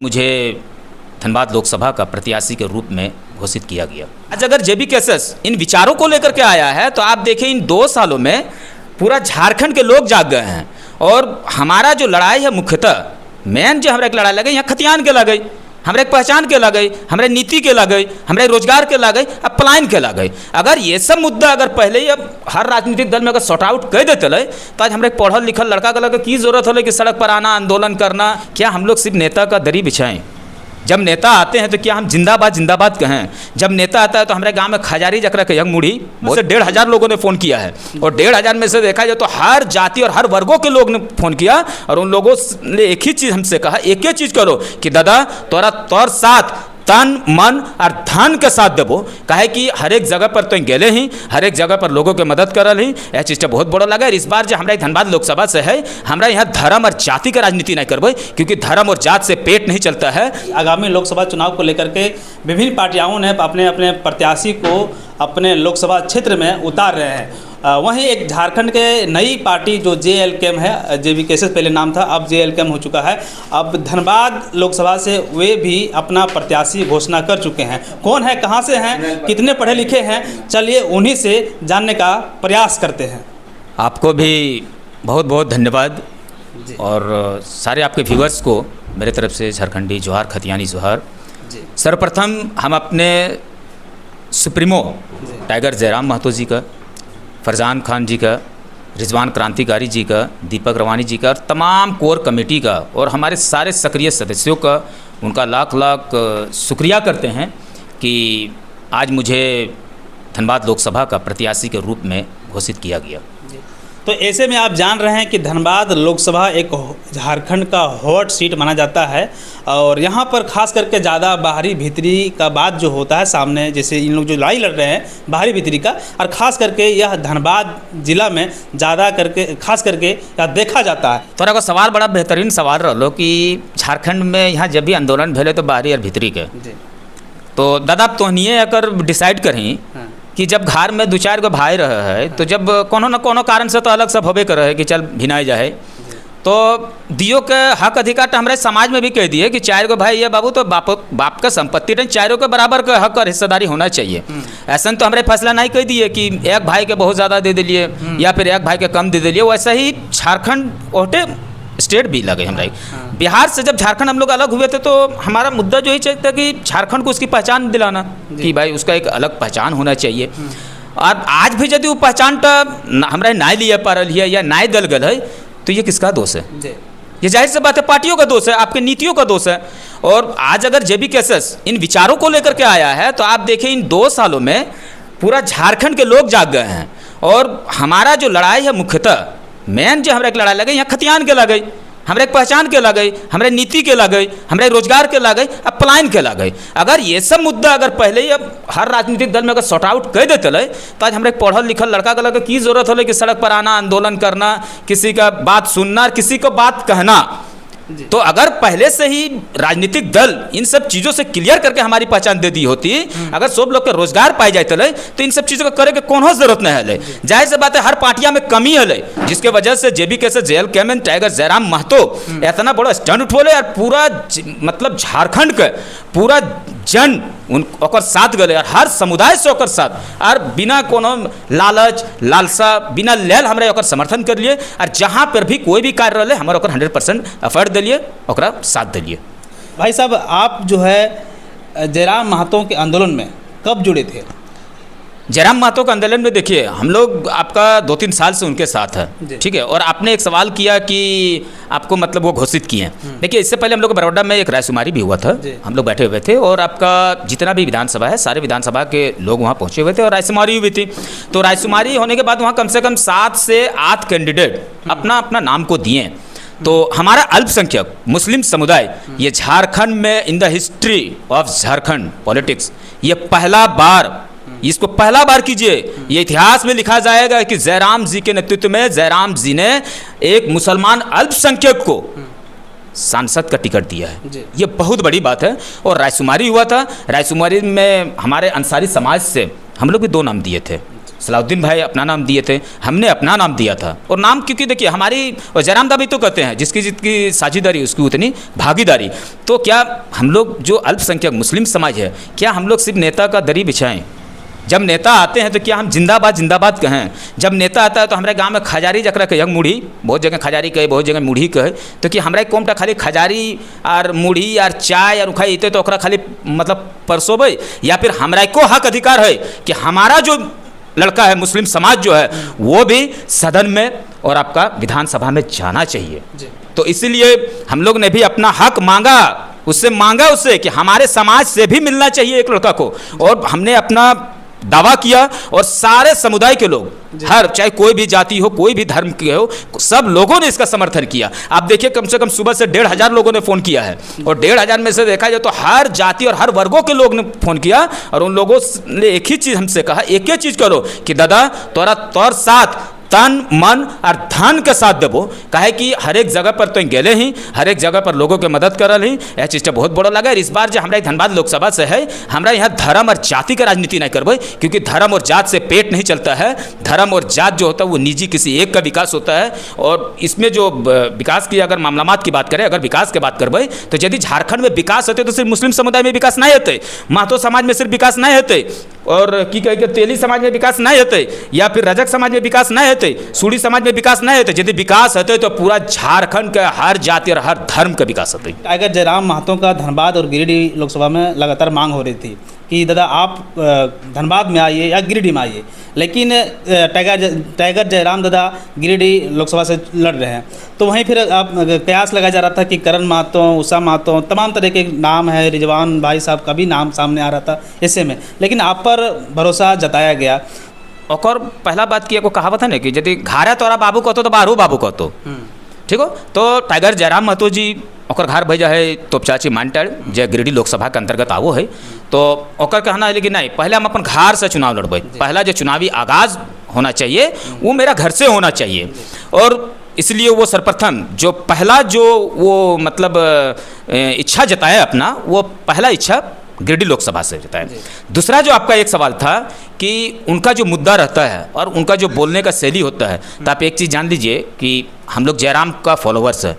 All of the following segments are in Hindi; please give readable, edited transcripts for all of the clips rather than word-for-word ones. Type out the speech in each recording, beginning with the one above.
मुझे धनबाद लोकसभा का प्रत्याशी के रूप में घोषित किया गया। आज अगर जेबी कैसेस इन विचारों को लेकर के आया है तो आप देखें इन 2 सालों में पूरा झारखंड के लोग जाग गए हैं। और हमारा जो लड़ाई है मुख्यतः मेन जो हमारे एक लड़ाई लगे यहाँ खतियान के लगे, हमारे पहचान के लगे, हमारे नीति के लगे, हमारे रोजगार के लगे, अब पलायन के लगे। अगर ये सब मुद्दा अगर पहले ही अब हर राजनीतिक दल में अगर सॉर्ट आउट कर देते रहे तो आज हमारे पढ़ल लिखल लड़का के लगे की जरूरत हो कि सड़क पर आना, आंदोलन करना। क्या हम लोग सिर्फ नेता का दरी बिछाएं? जब नेता आते हैं तो क्या हम जिंदाबाद जिंदाबाद कहें? जब नेता आता है तो हमारे गांव में खजारी जकरा के यंग मुड़ी वो से 1500 लोगों ने फ़ोन किया है और 1500 में से देखा जाए तो हर जाति और हर वर्गों के लोग ने फ़ोन किया और उन लोगों ने एक ही चीज़ हमसे कहा, एक ही चीज़ करो कि दादा तोरा तौर साथ तन मन और धन के साथ देवो। कहे कि हर एक जगह पर तो गेले ही, हर एक जगह पर लोगों के मदद करल ही। यह चीज़ बहुत बड़ा लगा। इस बार जो हमारा धनबाद लोकसभा से है, हमारा यहाँ धर्म और जाति का राजनीति नहीं करबे, क्योंकि धर्म और जात से पेट नहीं चलता है। आगामी लोकसभा चुनाव को लेकर के विभिन्न पार्टियों ने अपने अपने प्रत्याशी को अपने लोकसभा क्षेत्र में उतार रहे हैं। वहीं एक झारखंड के नई पार्टी जो JLKM है, जेबी कैसेस पहले नाम था, अब JLKM हो चुका है। अब धनबाद लोकसभा से वे भी अपना प्रत्याशी घोषणा कर चुके हैं। कौन है, कहां से हैं, कितने पढ़े लिखे हैं, चलिए उन्हीं से जानने का प्रयास करते हैं। आपको भी बहुत बहुत धन्यवाद और सारे आपके व्यूअर्स को मेरे तरफ से झारखंडी जोहार, खतियानी जोहार। सर्वप्रथम हम अपने सुप्रीमो टाइगर जयराम महतो जी का, फरजान खान जी का, रिजवान क्रांतिकारी जी का, दीपक रवानी जी का और तमाम कोर कमेटी का और हमारे सारे सक्रिय सदस्यों का उनका लाख लाख शुक्रिया करते हैं कि आज मुझे धनबाद लोकसभा का प्रत्याशी के रूप में घोषित किया गया। तो ऐसे में आप जान रहे हैं कि धनबाद लोकसभा एक झारखंड का हॉट सीट माना जाता है और यहाँ पर खास करके ज़्यादा बाहरी भीतरी का बात जो होता है सामने, जैसे इन लोग जो लड़ाई लड़ रहे हैं बाहरी भीतरी का, और ख़ास करके यह धनबाद जिला में ज़्यादा करके खास करके यह देखा जाता है। थोड़ा का सवाल बड़ा बेहतरीन सवाल रहो कि झारखंड में यहाँ जब भी आंदोलन भेले तो बाहरी और भीतरी के, तो दादा आप तोहनिए अगर डिसाइड करें कि जब घर में 2-4 गो भाई रहे है तो जब कोनो न कोनो कारण से तो अलग सब होबे करे है कि चल भिनाई जाए, तो दियो के हक अधिकार तो हमारे समाज में भी कह दिए कि 4 गो भाई ये बाबू तो बाप का संपत्ति नहीं, 4 के बराबर का हक और हिस्सेदारी होना चाहिए। ऐसा तो हमारे फैसला नहीं कह दिए कि एक भाई के बहुत ज़्यादा दे दिए या फिर एक भाई के कम दे दिए। वैसा ही झारखंड ओटे स्टेट भी लगे हमारे। बिहार से जब झारखंड हम लोग अलग हुए थे तो हमारा मुद्दा जो ही चाहिए कि झारखंड को उसकी पहचान दिलाना, कि भाई उसका एक अलग पहचान होना चाहिए। और आज भी यदि वो पहचान हमारे ना लिया पा रही है या ना दल गल है तो ये किसका दोष है? ये जाहिर सी बात है पार्टियों का दोष है, आपके नीतियों का दोष है। और आज अगर जेबी कैसेस इन विचारों को लेकर के आया है तो आप देखें इन 2 सालों में पूरा झारखंड के लोग जाग गए हैं। और हमारा जो लड़ाई है मुख्यतः मेन जो हमारे एक लड़ाई लगे यहाँ खतियान के लगे, हमारे पहचान के लगे, हमारे नीति के लगे, हमारे रोजगार के लगे, अब पलायन के लगे। अगर ये सब मुद्दा अगर पहले ही अब हर राजनीतिक दल में अगर सॉर्ट आउट कर देते रहे तो आज हमारे पढ़ल लिखल लड़का के लगे की जरूरत हो कि सड़क पर आना, आंदोलन करना, किसी का बात सुनना, किसी को बात कहना। तो अगर पहले से ही राजनीतिक दल इन सब चीज़ों से क्लियर करके हमारी पहचान दे दी होती, अगर सब लोग के रोजगार पाई जाते रहे तो इन सब चीज़ों को करे के कोनो जरूरत नहीं है। जाहिर सी बात है हर पार्टियां में कमी है, जिसके वजह से जेबी कैसे JLKM टाइगर जयराम महतो इतना बड़ा स्टैंड उठोले और पूरा मतलब झारखंड के पूरा जन उनकर साथ गले और हर समुदाय से ओकर साथ और बिना कोनो लालच लालसा बिना लेल हमारे ओकर समर्थन कर लिए। और जहाँ पर भी कोई भी कार्य रहे हमारे ओकर 100% एफर्ट दिलिए, ओकरा साथ दिलिए। भाई साहब, आप जो है जयराम महतो के आंदोलन में कब जुड़े थे? जयराम महतो के आंदोलन में देखिए हम लोग आपका 2-3 साल से उनके साथ है, ठीक है। और आपने एक सवाल किया कि आपको मतलब वो घोषित किए हैं। देखिए इससे पहले हम लोग बड़ौदा में एक रायशुमारी भी हुआ था, हम लोग बैठे हुए थे और आपका जितना भी विधानसभा है सारे विधानसभा के लोग वहाँ पहुँचे हुए थे और रायशुमारी हुई थी। तो रायशुमारी होने के बाद वहाँ कम से कम 7 से 8 कैंडिडेट अपना अपना नाम को दिए। तो हमारा अल्पसंख्यक मुस्लिम समुदाय ये झारखंड में in the history of Jharkhand politics ये पहला बार, इसको पहला बार कीजिए, ये इतिहास में लिखा जाएगा कि जयराम जी के नेतृत्व में जयराम जी ने एक मुसलमान अल्पसंख्यक को सांसद का टिकट दिया है। ये बहुत बड़ी बात है। और रायशुमारी हुआ था, रायशुमारी में हमारे अंसारी समाज से हम लोग भी 2 नाम दिए थे, सलाउद्दीन भाई अपना नाम दिए थे, हमने अपना नाम दिया था। और नाम क्योंकि देखिए हमारी, और जयराम दा भी तो कहते हैं जिसकी जितनी साझेदारी उसकी उतनी भागीदारी। तो क्या हम लोग जो अल्पसंख्यक मुस्लिम समाज है, क्या हम लोग सिर्फ नेता का दरी बिछाएं? जब नेता आते हैं तो क्या हम जिंदाबाद जिंदाबाद कहें? जब नेता आता है तो हमारे गांव में खजारी जकरा कहे, मुढ़ी, बहुत जगह खजारी कहे, बहुत जगह मुढ़ी कहे, तो कि हमारे कोमटा खाली खजारी और मुढ़ी और चाय और उखाई तो ओकरा खाली मतलब परसोबे, या फिर हमारा को हक अधिकार है कि हमारा जो लड़का है मुस्लिम समाज जो है वो भी सदन में और आपका विधानसभा में जाना चाहिए। तो इसीलिए हम लोग ने भी अपना हक मांगा, उससे कि हमारे समाज से भी मिलना चाहिए एक लड़का को, और हमने अपना दावा किया। और सारे समुदाय के लोग, हर चाहे कोई भी जाति हो, कोई भी धर्म के हो, सब लोगों ने इसका समर्थन किया। आप देखिए कम से कम सुबह से 1500 लोगों ने फ़ोन किया है, और 1500 में से देखा जाए तो हर जाति और हर वर्गों के लोग ने फ़ोन किया। और उन लोगों ने एक ही चीज़ हमसे कहा, एक ही चीज़ करो कि दादा तोरा तौर साथ तन मन और धन के साथ देवो, कहे कि हर एक जगह पर तो गेले ही, हर एक जगह पर लोगों के मदद करल ही, यह चीज़ तो बहुत बड़ा लगा। और इस बार जो हमारा धनबाद लोकसभा से है, हमारा यहाँ धर्म और जाति का राजनीति नहीं करबे, क्योंकि धर्म और जात से पेट नहीं चलता है। धर्म और जात जो होता है वो निजी किसी एक का विकास होता है। और इसमें जो विकास की अगर मामलात की बात करें, अगर विकास की बात करबे, तो यदि झारखंड में विकास होते तो सिर्फ मुस्लिम समुदाय में विकास नहीं होते, महतो समाज में सिर्फ विकास नहीं होते, और की कहे कि तेली समाज में विकास नहीं होते, या फिर रजक समाज में विकास नहीं होते, सूड़ी समाज में विकास नहीं होते। यदि विकास होते तो पूरा झारखंड का हर जाति और हर धर्म का विकास होते। टाइगर जयराम महतो का धनबाद और गिरिडीह लोकसभा में लगातार मांग हो रही थी कि दादा आप धनबाद में आइए या गिरिडीह में आइए, लेकिन टाइगर जयराम दादा गिरिडीह लोकसभा से लड़ रहे हैं। तो वहीं फिर आप कयास लगाया जा रहा था कि करण महतो, उषा महतो, तमाम तरह के नाम है, रिजवान भाई साहब का भी नाम सामने आ रहा था ऐसे में, लेकिन आप पर भरोसा जताया गया। और पहला बात की एगो कहावत है ना कि यदि घारा तोरा बाबू कहतो तो बारू बाबू कहतो, ठीक हो। तो टाइगर जयराम महतो जी ओकर घर भेजा है तोपचाची मानटाड़, जो गिरिडीह लोकसभा के अंतर्गत आवो है। तो ओकर कहना है लेकिन नहीं, पहले हम अपन घर से चुनाव लड़बे, पहला जो चुनावी आगाज होना चाहिए वो मेरा घर से होना चाहिए। और इसलिए वो सर्वप्रथम जो पहला जो वो मतलब इच्छा जताया अपना, वो पहला इच्छा गिरिडीह लोकसभा से जताया। दूसरा जो आपका एक सवाल था कि उनका जो मुद्दा रहता है और उनका जो बोलने का शैली होता है, तो आप एक चीज़ जान लीजिए कि हम लोग जयराम का फॉलोअर्स है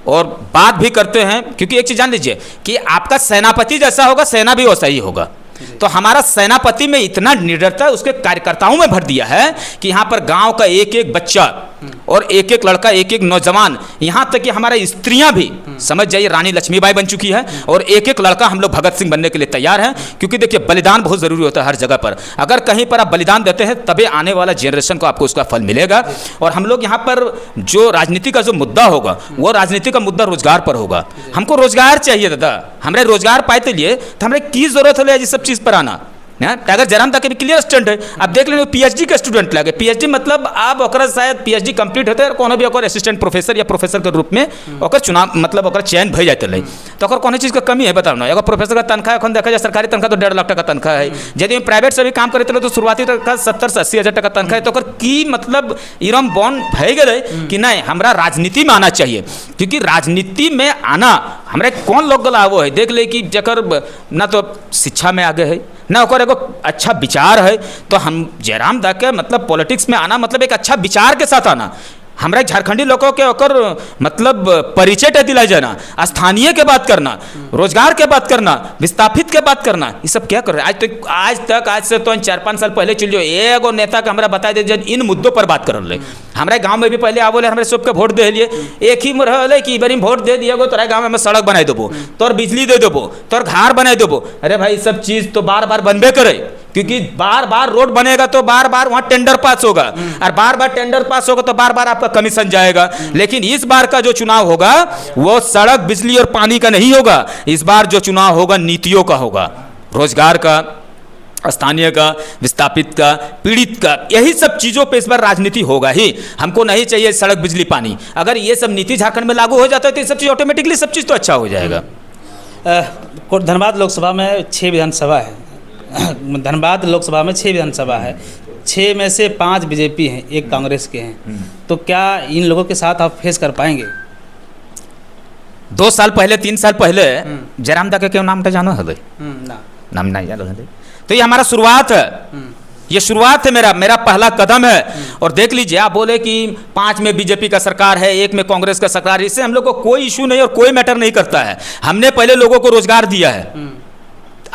और बात भी करते हैं, क्योंकि एक चीज़ जान लीजिए कि आपका सेनापति जैसा होगा, सेना भी वैसा ही होगा। तो हमारा सेनापति में इतना निडरता उसके कार्यकर्ताओं में भर दिया है कि यहाँ पर गांव का एक एक बच्चा और एक एक लड़का, एक एक नौजवान, यहाँ तक कि हमारा स्त्रियां भी समझ जाइए रानी लक्ष्मीबाई बन चुकी है, और एक एक लड़का हम लोग भगत सिंह बनने के लिए तैयार हैं। क्योंकि देखिए बलिदान बहुत ज़रूरी होता है हर जगह पर, अगर कहीं पर आप बलिदान देते हैं तभी आने वाला जनरेशन को आपको उसका फल मिलेगा। और हम लोग यहाँ पर जो राजनीति का जो मुद्दा होगा वो राजनीति का मुद्दा रोजगार पर होगा। हमको रोजगार चाहिए दादा, हमारे रोजगार पाते लिए तो हमारे की जरूरत है ये सब चीज़ पर आना। टाइगर जयराम तक भी क्लियर स्टूडेंट है, आप देख लेंगे पीएचडी के स्टूडेंट लगे। पीएचडी मतलब आप ओकरा शायद पीएचडी कंप्लीट होते हैं, कोनो भी ओकर असिस्टेंट प्रोफेसर या प्रोफेसर के रूप में ओकर चुनाव मतलब ओकर चयन भई जाते रहे। तो ओकर कौन चीज़ का कमी है बताओ ना। एगो प्रोफेसर का तनख्वाह एखन देखा जाए सरकारी तनख्वाह तो 1.5 लाख टका तनख्वाह है, यदि प्राइवेट से भी काम करते रहे तो शुरुआती तनख्वाह 70 से 80 हज़ार टका तनख्वाह है। तो ओकर की मतलब इरम बॉन्ड भय गए कि नहीं हमरा राजनीति में आना चाहिए, क्योंकि राजनीति में आना हमारे कौन लोग गला वो है देख ले कि जकर ना तो शिक्षा में आगे है ना ओकर एगो अच्छा विचार है। तो हम जयराम दा के मतलब पॉलिटिक्स में आना मतलब एक अच्छा विचार के साथ आना, हमारे झारखंडी लोगों के ओकर मतलब परिचय दिलाया जाना, स्थानीय के बात करना, रोजगार के बात करना, विस्थापित के बात करना, ये सब क्या कर रहे हैं आज से तो 4-5 साल पहले चलियो एगो नेता का हमारा बता दे जब इन मुद्दों पर बात कर रहे। हमारे गांव में भी पहले आवले हमारे सबके वोट दे लिए, एक ही में रहे कि बारी वोट दे दिए तोरा गाँव में सड़क बनाई देबो, तोर बिजली दे देबो, तोर घर बनाई देबो। अरे भाई सब चीज़ तो बार बार बनबे करे, क्योंकि बार बार रोड बनेगा तो बार बार वहाँ टेंडर पास होगा, और बार बार टेंडर पास होगा तो बार बार आपका कमीशन जाएगा। लेकिन इस बार का जो चुनाव होगा वो सड़क, बिजली और पानी का नहीं होगा, इस बार जो चुनाव होगा नीतियों का होगा, रोजगार का, स्थानीय का, विस्थापित का, पीड़ित का, यही सब चीज़ों पे इस बार राजनीति होगा ही। हमको नहीं चाहिए सड़क, बिजली, पानी। अगर ये सब नीति झारखंड में लागू हो जाता है तो ये सब चीज़ ऑटोमेटिकली सब चीज़ तो अच्छा हो जाएगा। धनबाद लोकसभा में 6 विधानसभा है, धनबाद लोकसभा में 6 विधानसभा है, 6 में से 5 बीजेपी हैं, 1 कांग्रेस के हैं। तो क्या इन लोगों के साथ आप फेस कर पाएंगे? 2 साल पहले 3 साल पहले जयराम दा के क्यों नाम जानो है ना नाम नहीं जानो है, तो ये हमारा शुरुआत है। ये शुरुआत है, मेरा पहला कदम है। और देख लीजिए, आप बोले कि 5 में बीजेपी का सरकार है, 1 में कांग्रेस का सरकार, इससे हम लोग को कोई इशू नहीं और कोई मैटर नहीं करता है। हमने पहले लोगों को रोजगार दिया है।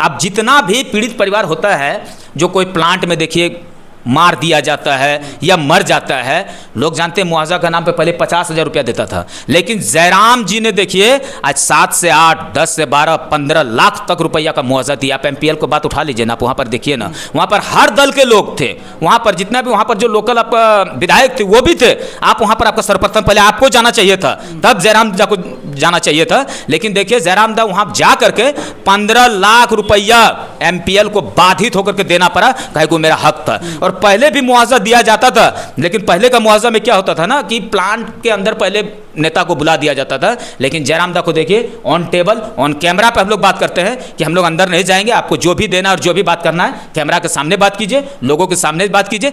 अब जितना भी पीड़ित परिवार होता है, जो कोई प्लांट में देखिए मार दिया जाता है या मर जाता है, लोग जानते हैं मुआवजा का नाम पे पहले 50,000 रुपया देता था, लेकिन जयराम जी ने देखिए आज 7 से 8, 10 से 12, 15 लाख तक रुपया का मुआवजा दिया। आप एमपीएल को बात उठा लीजिए ना, आप वहाँ पर देखिए ना, वहाँ पर हर दल के लोग थे, वहाँ पर जितना भी वहाँ पर जो लोकल आपका विधायक थे वो भी थे। आप वहाँ पर आपका सर्वप्रथम पहले आपको जाना चाहिए था, तब जयराम दा को जाना चाहिए था। लेकिन देखिए जयराम दा वहाँ जा करके 15 लाख रुपया एमपीएल को बाधित होकर के देना पड़ा, कहे को मेरा हक था। और पहले भी मुआवजा दिया जाता था, लेकिन पहले का मुआवजा में क्या होता था ना कि प्लांट के अंदर पहले नेता को बुला दिया जाता था। लेकिन जयराम दा को देखिए ऑन टेबल, ऑन कैमरा पे हम लोग बात करते हैं कि हम लोग अंदर नहीं जाएंगे, आपको जो भी देना और जो भी बात करना है कैमरा के सामने बात कीजिए, लोगों के सामने बात कीजिए।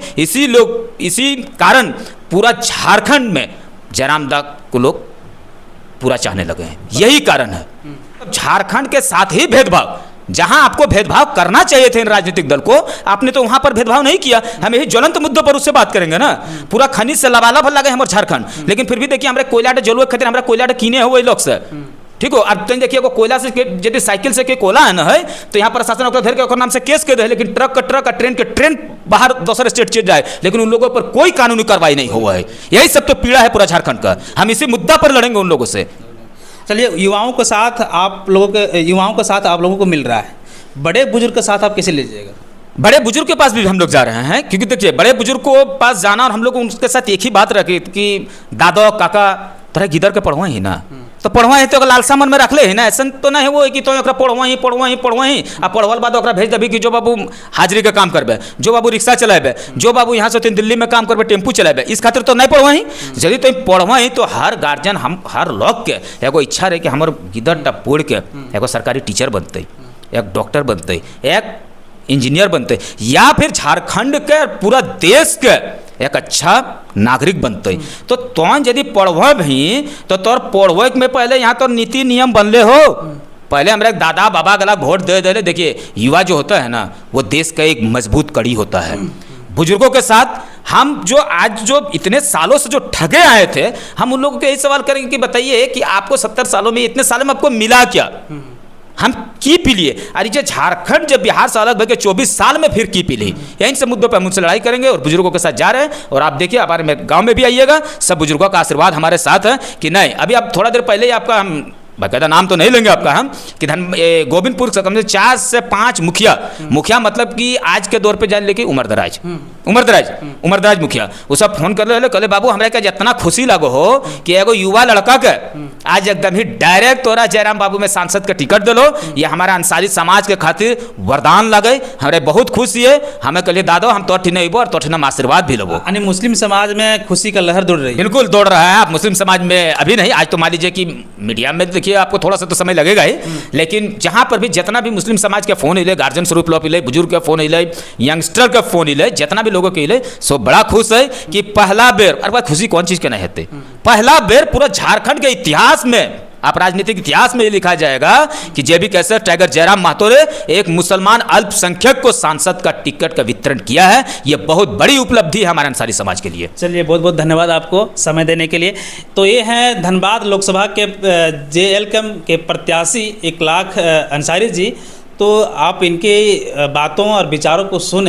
इसी कारण पूरा झारखंड में जयराम दा को लोग पूरा चाहने लगे हैं, यही कारण है। झारखंड के साथ ही भेदभाव, जहां आपको भेदभाव करना चाहिए थे इन राजनीतिक दल को, आपने तो वहां पर भेदभाव नहीं किया। हम यही ज्वलंत मुद्दों पर उससे बात करेंगे ना। पूरा खनिज से लबालब लगे हमारे झारखंड, लेकिन फिर भी देखिए हमारे कोयला जरूरत खातिर हमारा कोयला किने हो वही लोग से, ठीक हो। अब तुम देखिए कोयला से यदि साइकिल से के कोयला है ना है तो यहाँ प्रशासन ओकरा घेर के नाम से केस के दे, लेकिन ट्रक का ट्रेन के ट्रेन बाहर दूसरे स्टेट चल जाए, लेकिन उन लोगों पर कोई कानूनी कार्रवाई नहीं हुआ है। यही सब तो पीड़ा है पूरा झारखंड का। हम इसी मुद्दा पर लड़ेंगे उन लोगों से। चलिए, युवाओं के साथ आप लोगों को मिल रहा है, बड़े बुजुर्ग के साथ आप कैसे ले जाइएगा? बड़े बुजुर्ग के पास भी हम लोग जा रहे हैं, क्योंकि देखिए बड़े बुजुर्ग को पास जाना और हम लोग उनके साथ एक ही बात रखी कि दादा काका तरह गिदर के पढ़वा ही ना, तो पढ़वा ही तो लालसा मन में रख ले ही ना। ऐसा तो नहीं वो कि तो पढ़वा ही आ पढ़वल बाद भेज देवी कि जो बाबू हाजिरी का काम करबे, जो बाबू रिक्शा चलाबे, जो बाबू यहाँ से दिल्ली में काम करबे, टेम्पू चलाबे, इस खातिर तो नहीं पढ़वा ही। यदि तुम पढ़वा ही तो हर गार्जियन, हम हर लोग के एगो इच्छा रहे कि हमारे गिदर टा पढ़ के एगो सरकारी टीचर बनते, एक डॉक्टर बनते, एक इंजीनियर बनते, या फिर झारखंड के पूरा देश के एक अच्छा नागरिक बनते। तो तुम यदि पढ़व भी तो तोर पढ़वे में पहले यहाँ तो नीति नियम बनले हो। पहले हमारे दादा बाबा गला वोट दे दे। देखिए युवा जो होता है ना, वो देश का एक मजबूत कड़ी होता है। बुजुर्गों के साथ हम जो इतने सालों से जो ठगे आए थे, हम उन लोगों को यही सवाल करेंगे कि बताइए कि आपको 70 सालों में, इतने सालों में आपको मिला क्या, हम की पी लिए। अरे जो झारखंड जब बिहार से अलग भर के 24 साल में फिर की पी ली, यही सब मुद्दों पर हम उनसे लड़ाई करेंगे और बुजुर्गों के साथ जा रहे हैं। और आप देखिए हमारे गांव में भी आइएगा, सब बुजुर्गों का आशीर्वाद हमारे साथ है कि नहीं। अभी आप थोड़ा देर पहले ही आपका हम बाकायदा नाम तो नहीं लेंगे आपका हम कि गोविंदपुर से कम से 4 से 5 मुखिया मतलब कि आज के दौर पे जान लेके उमरदराज मुखिया वो सब फोन कर रहे कहले बाबू हमरा के जितना खुशी लगो हो कि एगो युवा लड़का के आज एकदम ही डायरेक्ट तोरा जयराम बाबू में सांसद के टिकट दिलो, ये हमारा अंसारी समाज के खातिर वरदान लगे, हमारे बहुत खुशी है। हमें कहलिए दादो हम तो ठिने और तो ठिना आशीर्वाद भी लेबो। यानी मुस्लिम समाज में खुशी का लहर दौड़ रही है। बिल्कुल दौड़ रहा है। आप मुस्लिम समाज में अभी नहीं, आज तो मान लीजिए कि मीडिया में देखिए आपको थोड़ा सा तो समय लगेगा ही, लेकिन जहां पर भी जितना भी मुस्लिम समाज के फोन हिले, गार्जियन स्वरूप लोग हिले, बुजुर्ग के फोन हिले, यंगस्टर के फोन हिले, जितना भी लोगों के हिले, सो बड़ा खुश है कि पहला बेर, अरे खुशी कौन चीज के नहीं होते, पहला बेर पूरा झारखंड के इतिहास में, आप राजनीतिक इतिहास में ये लिखा जाएगा कि जेबी कैसर टाइगर जयराम महतो ने एक मुसलमान अल्पसंख्यक को सांसद का टिकट का वितरण किया है। ये बहुत बड़ी उपलब्धि है हमारे अंसारी समाज के लिए। चलिए बहुत बहुत धन्यवाद आपको समय देने के लिए। तो ये हैं धनबाद लोकसभा के JLCAM के प्रत्याशी 1 लाख अंसारी जी। तो आप इनके बातों और विचारों को सुने।